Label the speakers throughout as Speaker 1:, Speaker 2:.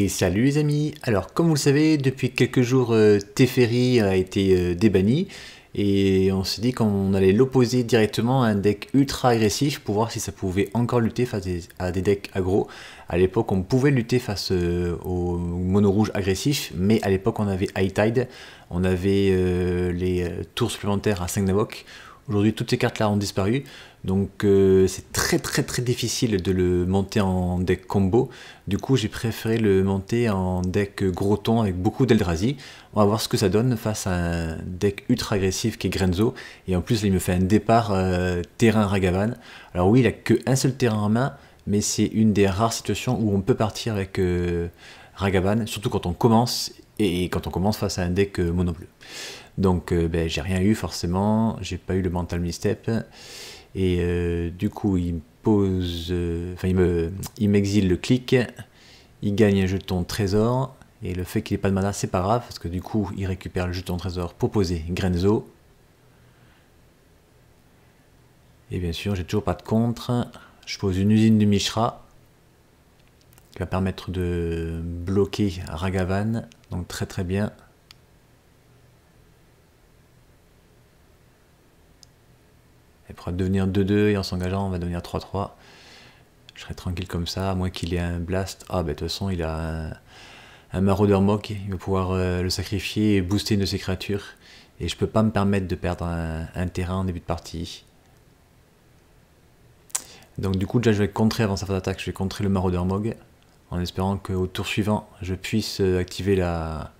Speaker 1: Et salut les amis. Alors comme vous le savez, depuis quelques jours Teferi a été débanni et on s'est dit qu'on allait l'opposer directement à un deck ultra agressif pour voir si ça pouvait encore lutter face à des decks aggro. À l'époque on pouvait lutter face aux mono rouge agressifs, mais à l'époque on avait High Tide, on avait les tours supplémentaires à 5 d'invoque. Aujourd'hui toutes ces cartes là ont disparu, donc c'est très difficile de le monter en deck combo. Du coup j'ai préféré le monter en deck gros ton avec beaucoup d'Eldrazi. On va voir ce que ça donne face à un deck ultra agressif qui est Grenzo, et en plus là, il me fait un départ terrain Ragavan. Alors oui, il a qu'un seul terrain en main, mais c'est une des rares situations où on peut partir avec Ragavan, surtout quand on commence, et quand on commence face à un deck mono bleu. Donc j'ai rien eu forcément, j'ai pas eu le mental misstep, et du coup il me pose, il m'exile le clic, il gagne un jeton trésor, et le fait qu'il n'ait pas de mana c'est pas grave, parce que du coup il récupère le jeton trésor pour poser Grenzo. Et bien sûr j'ai toujours pas de contre, je pose une usine de Mishra, qui va permettre de bloquer Ragavan, donc très bien. Elle pourra devenir 2-2 et en s'engageant on va devenir 3-3. Je serai tranquille comme ça, à moins qu'il ait un blast. Ah bah de toute façon il a un maraudeur mock, il va pouvoir le sacrifier et booster une de ses créatures. Et je peux pas me permettre de perdre un terrain en début de partie. Donc du coup déjà je vais contrer avant sa phase d'attaque, je vais contrer le maraudeur Mog, en espérant qu'au tour suivant je puisse activer la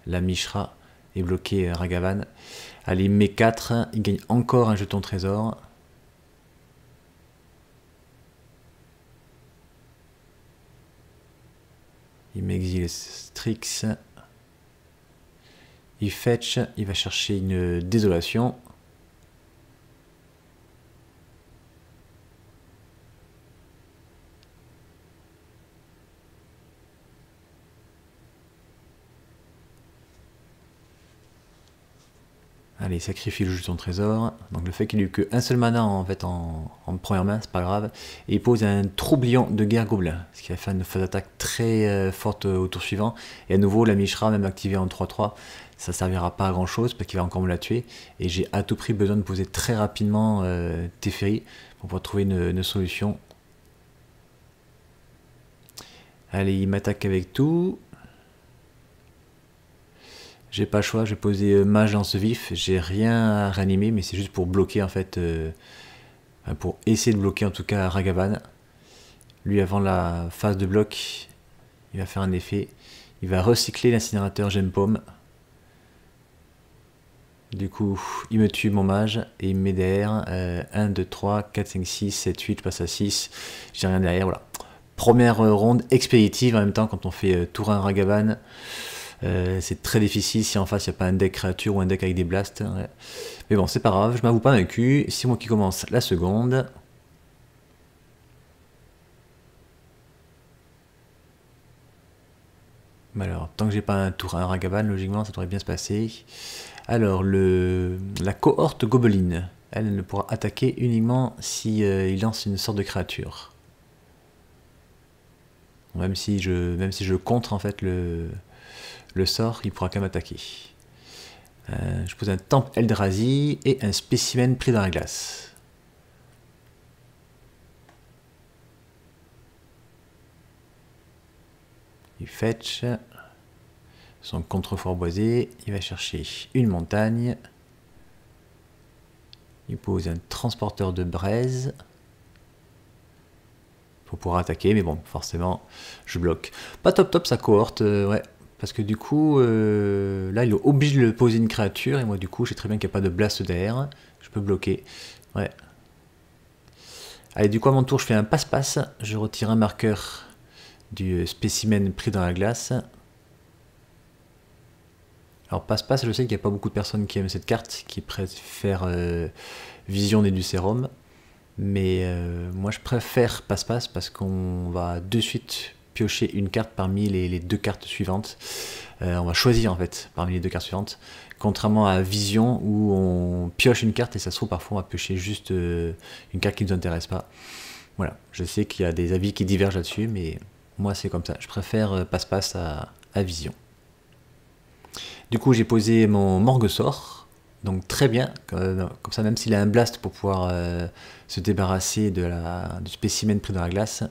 Speaker 1: Mishra et bloquer Ragavan. Allez, il met 4, il gagne encore un jeton trésor. Il m'exile Strix. Il fetch, il va chercher une désolation. Allez, il sacrifie le jeton trésor. Donc le fait qu'il ait eu qu'un seul mana en fait en première main, c'est pas grave. Et il pose un troublion de guerre gobelin, ce qui va faire une phase d'attaque très forte au tour suivant. Et à nouveau, la Mishra, même activée en 3-3, ça servira pas à grand chose parce qu'il va encore me la tuer. Et j'ai à tout prix besoin de poser très rapidement Teferi pour pouvoir trouver une solution. Allez, il m'attaque avec tout. J'ai pas le choix, je vais poser mage lance vif, j'ai rien à réanimer, mais c'est juste pour bloquer en fait, pour essayer de bloquer en tout cas Ragavan. Lui avant la phase de bloc, il va faire un effet, il va recycler l'incinérateur Gempaume. Du coup, il me tue mon mage et il me met derrière 1, 2, 3, 4, 5, 6, 7, 8, je passe à 6, j'ai rien derrière, voilà. Première ronde expéditive en même temps quand on fait tour 1 Ragavan. C'est très difficile si en face il n'y a pas un deck créature ou un deck avec des blasts. Ouais. Mais bon, c'est pas grave, je m'avoue pas vaincu. C'est moi qui commence la seconde. Mais alors, tant que j'ai pas un tour à un Ragavan, logiquement ça devrait bien se passer. Alors, la cohorte Gobeline, elle ne pourra attaquer uniquement si il lance une sorte de créature. Même si je contre en fait le sort, il pourra quand même attaquer. Je pose un temple Eldrazi et un spécimen pris dans la glace. Il fetch son contrefort boisé, il va chercher une montagne. Il pose un transporteur de braise pour pouvoir attaquer, mais bon, forcément, je bloque. Pas top sa cohorte, ouais. Parce que du coup, là, il oblige de le poser une créature, et moi, du coup, je sais très bien qu'il n'y a pas de blast derrière. Je peux bloquer. Ouais. Allez, du coup, à mon tour, je fais un passe-passe. Je retire un marqueur du spécimen pris dans la glace. Alors, passe-passe, je sais qu'il n'y a pas beaucoup de personnes qui aiment cette carte, qui préfèrent Vision des Ducérum. Mais moi, je préfère passe-passe parce qu'on va de suite piocher une carte parmi les deux cartes suivantes. On va choisir en fait parmi les deux cartes suivantes, contrairement à Vision où on pioche une carte et ça se trouve parfois on va piocher juste une carte qui ne nous intéresse pas. Voilà, je sais qu'il y a des avis qui divergent là-dessus, mais Moi c'est comme ça, je préfère passe-passe à vision. Du coup j'ai posé mon Morguesaur, donc très bien, comme ça même s'il a un blast pour pouvoir se débarrasser du spécimen pris dans la glace,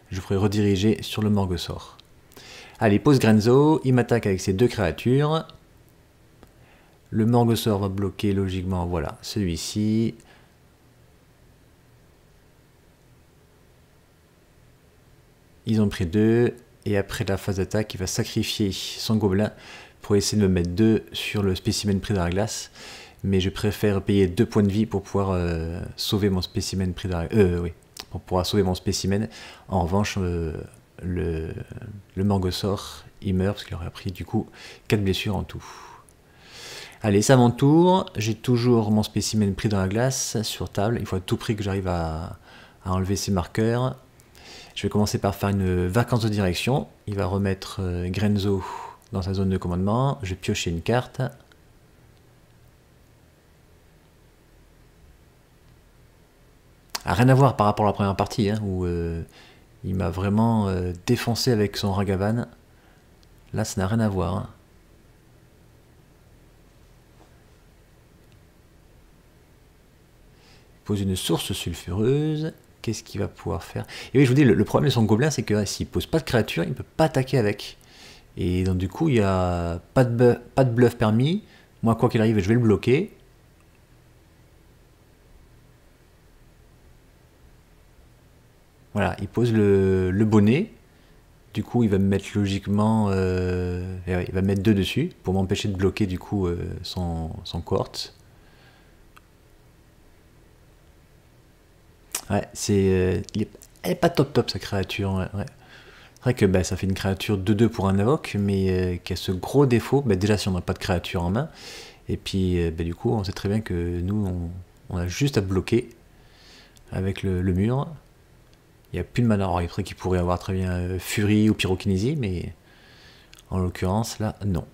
Speaker 1: je ferai rediriger sur le Morguesaur. Allez, pose Grenzo, il m'attaque avec ses deux créatures. Le Morguesaur va bloquer logiquement, voilà, celui-ci. Ils ont pris 2, et après la phase d'attaque, il va sacrifier son gobelin pour essayer de me mettre 2 sur le spécimen pris dans la glace. Mais je préfère payer 2 points de vie pour pouvoir sauver mon spécimen pris dans la glace. Oui, pour pouvoir sauver mon spécimen. En revanche, le Morguesaur, il meurt parce qu'il aurait pris du coup 4 blessures en tout. Allez, c'est à mon tour. J'ai toujours mon spécimen pris dans la glace sur table. Il faut à tout prix que j'arrive à enlever ces marqueurs. Je vais commencer par faire une vacance de direction. Il va remettre Grenzo dans sa zone de commandement. Je vais piocher une carte. Rien à voir par rapport à la première partie, hein, où il m'a vraiment défoncé avec son Ragavan. Là, ça n'a rien à voir. Hein. Il pose une source sulfureuse. Qu'est-ce qu'il va pouvoir faire? Et oui, je vous dis, le problème de son gobelin, c'est que s'il pose pas de créature, il ne peut pas attaquer avec. Et donc du coup, il n'y a pas de bluff permis. Moi, quoi qu'il arrive, je vais le bloquer. Voilà, il pose le bonnet. Du coup, il va me mettre logiquement... il va me mettre 2 dessus, pour m'empêcher de bloquer du coup son quartz. Ouais, elle est pas top sa créature. Ouais. C'est vrai que ça fait une créature 2-2 pour un Invoke, mais qui a ce gros défaut. Déjà, si on n'a pas de créature en main, et puis du coup, on sait très bien que nous, on a juste à bloquer avec le mur. Il n'y a plus de mana. Alors, après, qu'il pourrait avoir très bien Fury ou Pyrokinésie, mais en l'occurrence, là, non.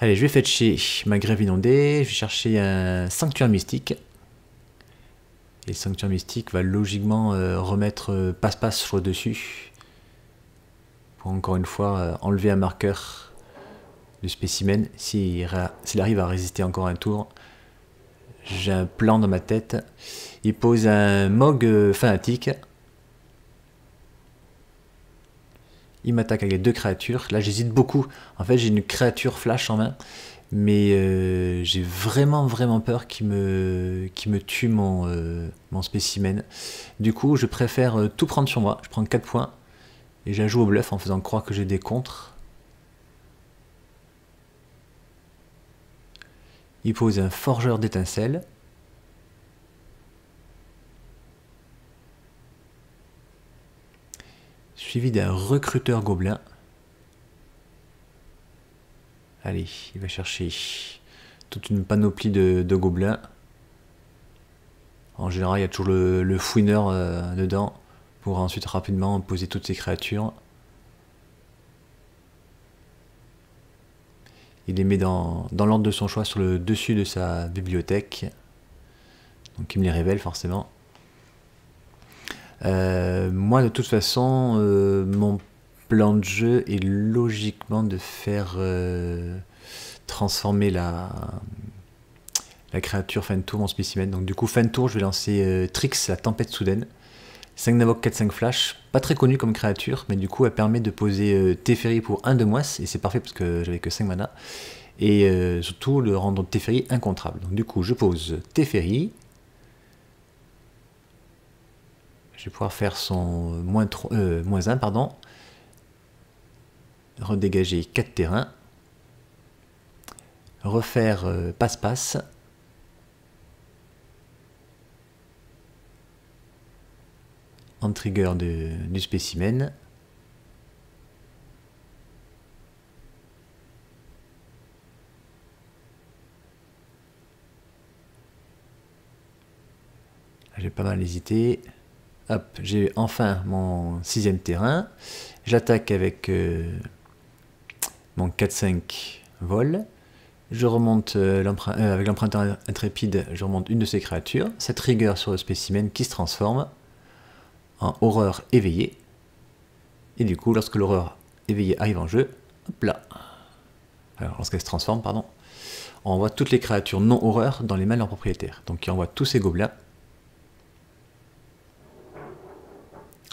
Speaker 1: Allez, je vais fetcher ma grève inondée, je vais chercher un sanctuaire mystique. Et le sanctuaire mystique va logiquement remettre passe-passe sur le dessus. Pour encore une fois enlever un marqueur du spécimen. S'il arrive à résister encore un tour, j'ai un plan dans ma tête. Il pose un Mogg fanatique. Il m'attaque avec les 2 créatures. Là, j'hésite beaucoup. En fait, j'ai une créature flash en main. Mais j'ai vraiment peur qu'il me tue mon spécimen. Du coup, je préfère tout prendre sur moi. Je prends 4 points. Et j'ajoute au bluff en faisant croire que j'ai des contres. Il pose un forgeur d'étincelles. Suivi d'un recruteur gobelin. Allez, il va chercher toute une panoplie de gobelins. En général, il y a toujours le fouineur dedans pour ensuite rapidement poser toutes ces créatures. Il les met dans l'ordre de son choix sur le dessus de sa bibliothèque. Donc il me les révèle forcément. Moi de toute façon, mon plan de jeu est logiquement de faire transformer la créature fin de tour en spécimen. Donc du coup fin de tour je vais lancer Trix, la tempête soudaine. 5 Navok, 4-5 flash, pas très connu comme créature, mais du coup elle permet de poser Teferi pour 1 de moins, et c'est parfait parce que j'avais que 5 mana. Et surtout le rendre Teferi incontrable. Donc du coup je pose Teferi. Je vais pouvoir faire son moins 1, pardon. Redégager 4 terrains. Refaire passe-passe. En trigger du spécimen. J'ai pas mal hésité. Hop, j'ai enfin mon 6e terrain. J'attaque avec mon 4-5 vol. Je remonte avec l'emprunteur intrépide, je remonte une de ces créatures. Cette rigueur sur le spécimen qui se transforme. en horreur éveillée. Et du coup, lorsque l'horreur éveillée arrive en jeu, hop là, alors lorsqu'elle se transforme, pardon, on envoie toutes les créatures non horreur dans les mains de leur propriétaire. Donc il envoie tous ces gobelins.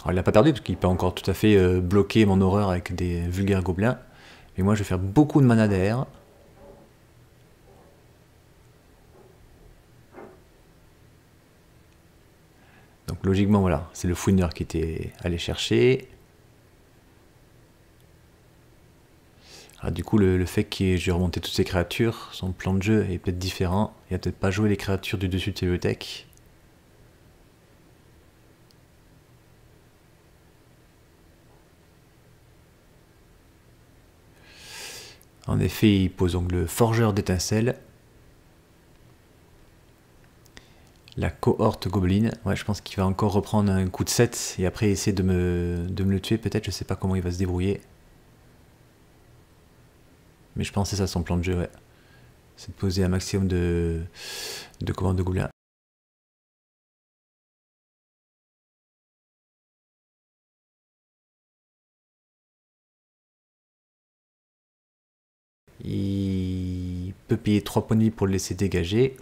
Speaker 1: Alors il n'a pas perdu parce qu'il peut encore tout à fait bloquer mon horreur avec des vulgaires gobelins. Mais moi je vais faire beaucoup de mana derrière. Donc logiquement voilà, c'est le fouineur qui était allé chercher. Alors, du coup le fait que j'ai remonté toutes ces créatures, son plan de jeu est peut-être différent. Il a peut-être pas joué les créatures du dessus de ses bibliothèques. En effet, il pose donc le forgeur d'étincelles. La cohorte gobeline. Ouais, je pense qu'il va encore reprendre un coup de 7 et après essayer de me le tuer peut-être. Je sais pas comment il va se débrouiller. Mais je pense que c'est ça son plan de jeu, ouais. C'est de poser un maximum de commandes de gobelins. Il peut payer 3 points de vie pour le laisser dégager.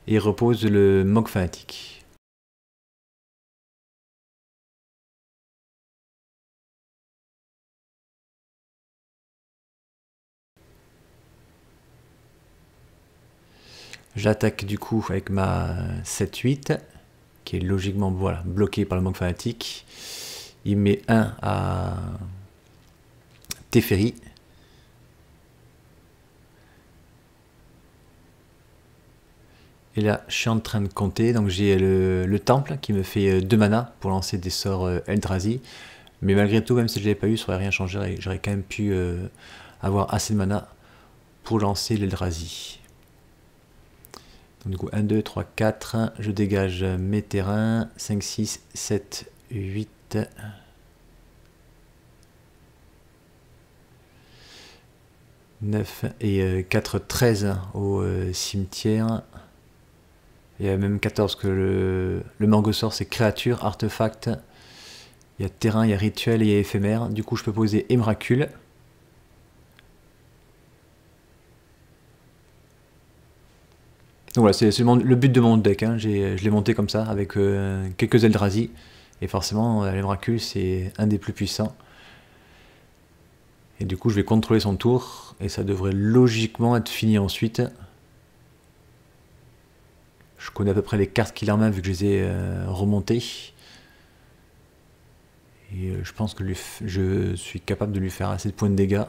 Speaker 1: Et il repose le Mogg fanatique. J'attaque du coup avec ma 7-8, qui est logiquement voilà, bloqué par le Mogg fanatique. Il met 1 à Teferi. Et là, je suis en train de compter, donc j'ai le temple qui me fait 2 mana pour lancer des sorts Eldrazi. Mais malgré tout, même si je ne l'avais pas eu, ça n'aurait rien changé, j'aurais quand même pu avoir assez de mana pour lancer l'Eldrazi. Donc du coup, 1, 2, 3, 4, je dégage mes terrains, 5, 6, 7, 8... 9 et 4, 13 au cimetière. Il y a même 14 que le Morgosort c'est créature, artefact. Il y a terrain, il y a rituel et il y a éphémère. Du coup je peux poser Emrakul. Donc voilà, c'est le but de mon deck. Hein. Je l'ai monté comme ça avec quelques Eldrazi. Et forcément l'Emrakul c'est un des plus puissants. Et du coup je vais contrôler son tour. Et ça devrait logiquement être fini ensuite. Je connais à peu près les cartes qu'il a en main vu que je les ai remontées. Et je pense que je suis capable de lui faire assez de points de dégâts.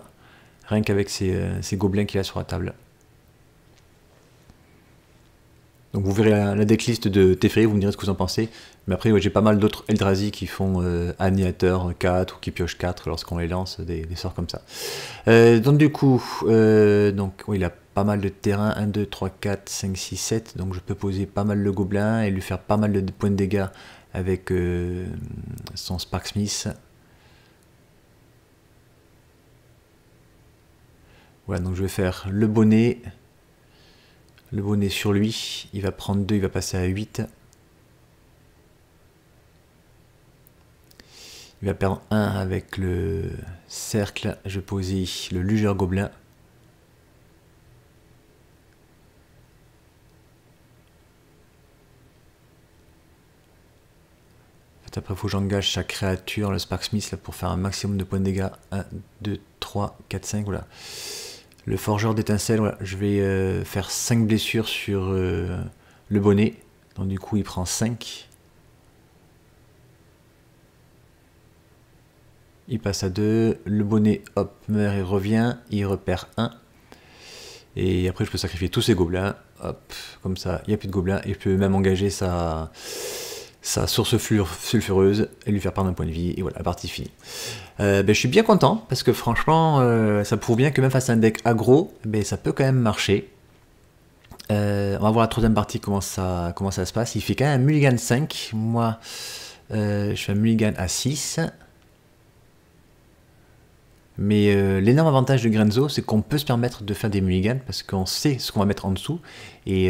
Speaker 1: Rien qu'avec ces gobelins qu'il a sur la table. Donc vous verrez la decklist de Teferi, vous me direz ce que vous en pensez. Mais après ouais, j'ai pas mal d'autres Eldrazi qui font Annihilateur 4 ou qui piochent 4 lorsqu'on les lance, des sorts comme ça. Donc du coup, ouais, il a pas mal de terrain, 1, 2, 3, 4, 5, 6, 7. Donc je peux poser pas mal le gobelin et lui faire pas mal de points de dégâts avec son Sparksmith. Voilà, donc je vais faire le bonnet. Le bonnet sur lui, il va prendre 2, il va passer à 8. Il va perdre 1 avec le cercle. Je vais poser le lugeur gobelin. Après, il faut que j'engage sa créature, le Sparksmith, là, pour faire un maximum de points de dégâts. 1, 2, 3, 4, 5, voilà. Le forgeur d'étincelles, voilà, je vais faire 5 blessures sur le bonnet. Donc du coup, il prend 5. Il passe à 2. Le bonnet, hop, meurt et revient. Il repère 1. Et après, je peux sacrifier tous ces gobelins. Hop, comme ça, il n'y a plus de gobelins. Et je peux même engager sa source sulfureuse et lui faire perdre un point de vie. Et voilà, la partie finie. Je suis bien content parce que franchement, ça prouve bien que même face à un deck aggro, ça peut quand même marcher. On va voir la troisième partie, comment ça se passe. Il fait quand même un mulligan 5. Moi, je fais un mulligan à 6. Mais l'énorme avantage de Grenzo, c'est qu'on peut se permettre de faire des mulligans parce qu'on sait ce qu'on va mettre en dessous. Et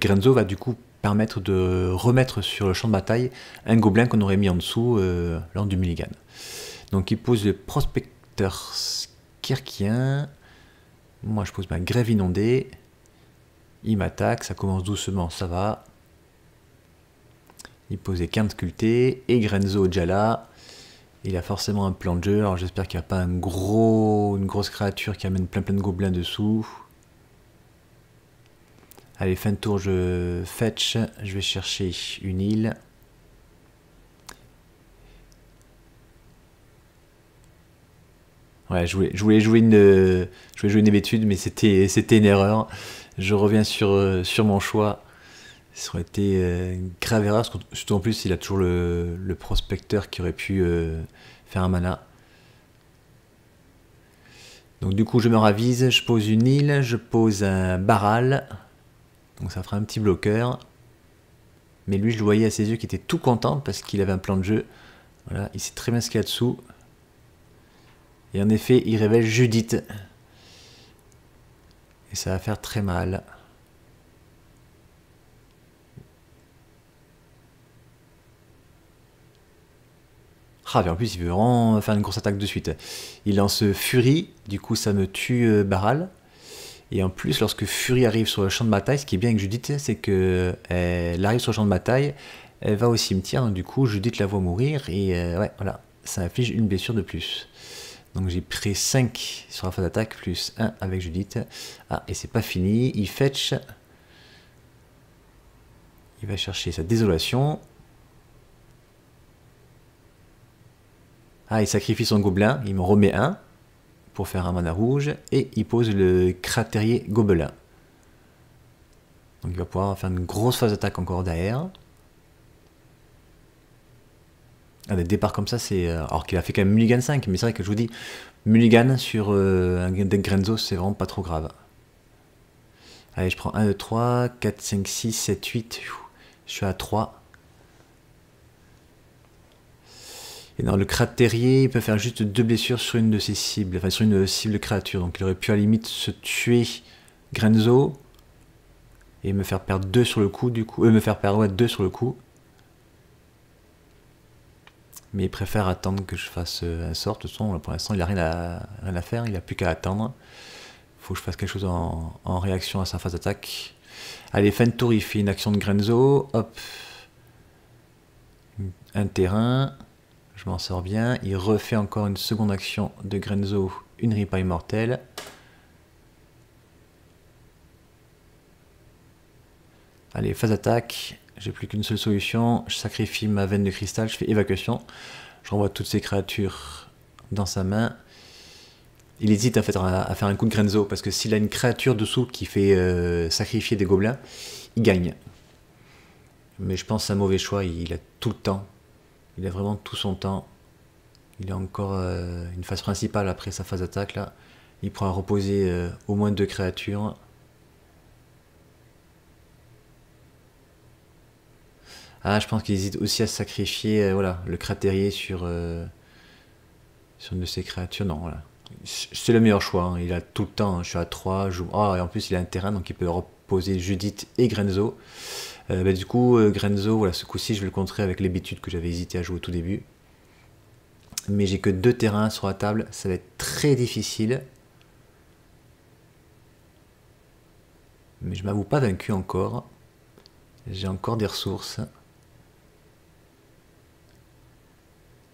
Speaker 1: Grenzo va du coup permettre de remettre sur le champ de bataille un gobelin qu'on aurait mis en dessous lors du mulligan. Donc il pose le prospecteur skirkien. Moi je pose ma grève inondée. Il m'attaque, ça commence doucement, ça va. Il pose les quintes sculptées et Grenzo déjà là. Il a forcément un plan de jeu, alors j'espère qu'il n'y a pas une grosse créature qui amène plein de gobelins dessous. Allez, fin de tour, je fetch, je vais chercher une île. Ouais, je voulais jouer une hébétude, mais c'était une erreur. Je reviens sur mon choix. Ça aurait été une grave erreur, surtout en plus il a toujours le prospecteur qui aurait pu faire un mana. Donc du coup je me ravise, je pose une île, je pose un Baral. Donc ça fera un petit bloqueur. Mais lui je le voyais à ses yeux qui était tout content parce qu'il avait un plan de jeu. Voilà, il sait très bien ce qu'il y a dessous. Et en effet il révèle Judith. Et ça va faire très mal. Ah, mais en plus, il veut vraiment faire une grosse attaque de suite. Il lance Fury, du coup, ça me tue Baral. Et en plus, lorsque Fury arrive sur le champ de bataille, ce qui est bien avec Judith, c'est que elle arrive sur le champ de bataille, elle va au cimetière, donc du coup, Judith la voit mourir, et ouais, voilà, ça inflige une blessure de plus. Donc j'ai pris 5 sur la phase d'attaque, plus 1 avec Judith. Ah, et c'est pas fini, il fetch. Il va chercher sa désolation. Ah, il sacrifie son gobelin, il me remet un pour faire un mana rouge, et il pose le cratérier gobelin. Donc il va pouvoir faire une grosse phase d'attaque encore derrière. Ah, des départs comme ça, c'est... alors qu'il a fait quand même mulligan 5, mais c'est vrai que je vous dis, mulligan sur un deck Grenzo, c'est vraiment pas trop grave. Allez, je prends 1, 2, 3, 4, 5, 6, 7, 8, je suis à 3. Et dans le cratérier, il peut faire juste 2 blessures sur une de ses cibles, enfin sur une cible créature. Donc il aurait pu à la limite se tuer Grenzo et me faire perdre 2 sur le coup, du coup. Me faire perdre 2 sur le coup. Mais il préfère attendre que je fasse un sort. De toute façon, pour l'instant, il n'a rien à faire, il n'a plus qu'à attendre. Il faut que je fasse quelque chose en réaction à sa phase d'attaque. Allez, fin de tour, il fait une action de Grenzo. Hop. Un terrain. Je m'en sors bien. Il refait encore une seconde action de Grenzo, une ripaille mortelle. Allez, phase d'attaque. J'ai plus qu'une seule solution. Je sacrifie ma veine de cristal. Je fais évacuation. Je renvoie toutes ces créatures dans sa main. Il hésite en fait à faire un coup de Grenzo parce que s'il a une créature dessous qui fait sacrifier des gobelins, il gagne. Mais je pense que c'est un mauvais choix. Il a tout le temps. Il a vraiment tout son temps. Il a encore une phase principale après sa phase d'attaque là. Il pourra reposer au moins 2 créatures. Ah, je pense qu'il hésite aussi à sacrifier voilà, le cratérier sur une de ses créatures. Non, voilà. C'est le meilleur choix. Hein. Il a tout le temps. Hein. Je suis à 3. Ah, et en plus, il a un terrain, donc il peut reposer Judith et Grenzo. Bah, du coup, Grenzo, voilà, ce coup-ci, je vais le contrer avec l'hébétude que j'avais hésité à jouer au tout début. Mais j'ai que 2 terrains sur la table. Ça va être très difficile. Mais je m'avoue pas vaincu encore. J'ai encore des ressources.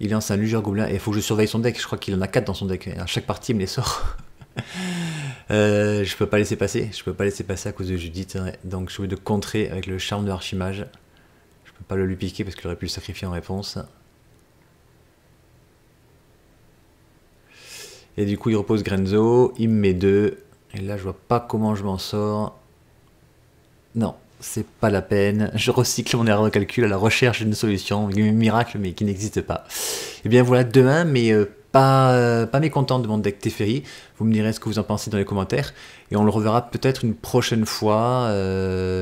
Speaker 1: Il lance un Lugeur Gobelin et il faut que je surveille son deck. Je crois qu'il en a 4 dans son deck. À chaque partie, il me les sort. Je peux pas laisser passer. Je peux pas laisser passer à cause de Judith. Hein. Donc je vais de contrer avec le charme de l'archimage. Je peux pas le lui piquer parce qu'il aurait pu le sacrifier en réponse. Et du coup, il repose Grenzo. Il me met 2. Et là, je vois pas comment je m'en sors. Non, c'est pas la peine. Je recycle mon erreur de calcul à la recherche d'une solution, un miracle, mais qui n'existe pas. Et bien voilà, demain, mais pas mécontent de mon deck Teferi. Vous me direz ce que vous en pensez dans les commentaires. Et on le reverra peut-être une prochaine fois.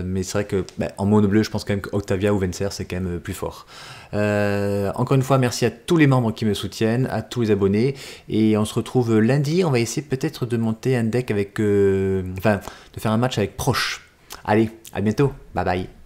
Speaker 1: Mais c'est vrai que en mono bleu, je pense quand même que Octavia ou Venser, c'est quand même plus fort. Encore une fois, merci à tous les membres qui me soutiennent, à tous les abonnés. Et on se retrouve lundi. On va essayer peut-être de monter un deck avec... de faire un match avec Proche. Allez, à bientôt. Bye bye.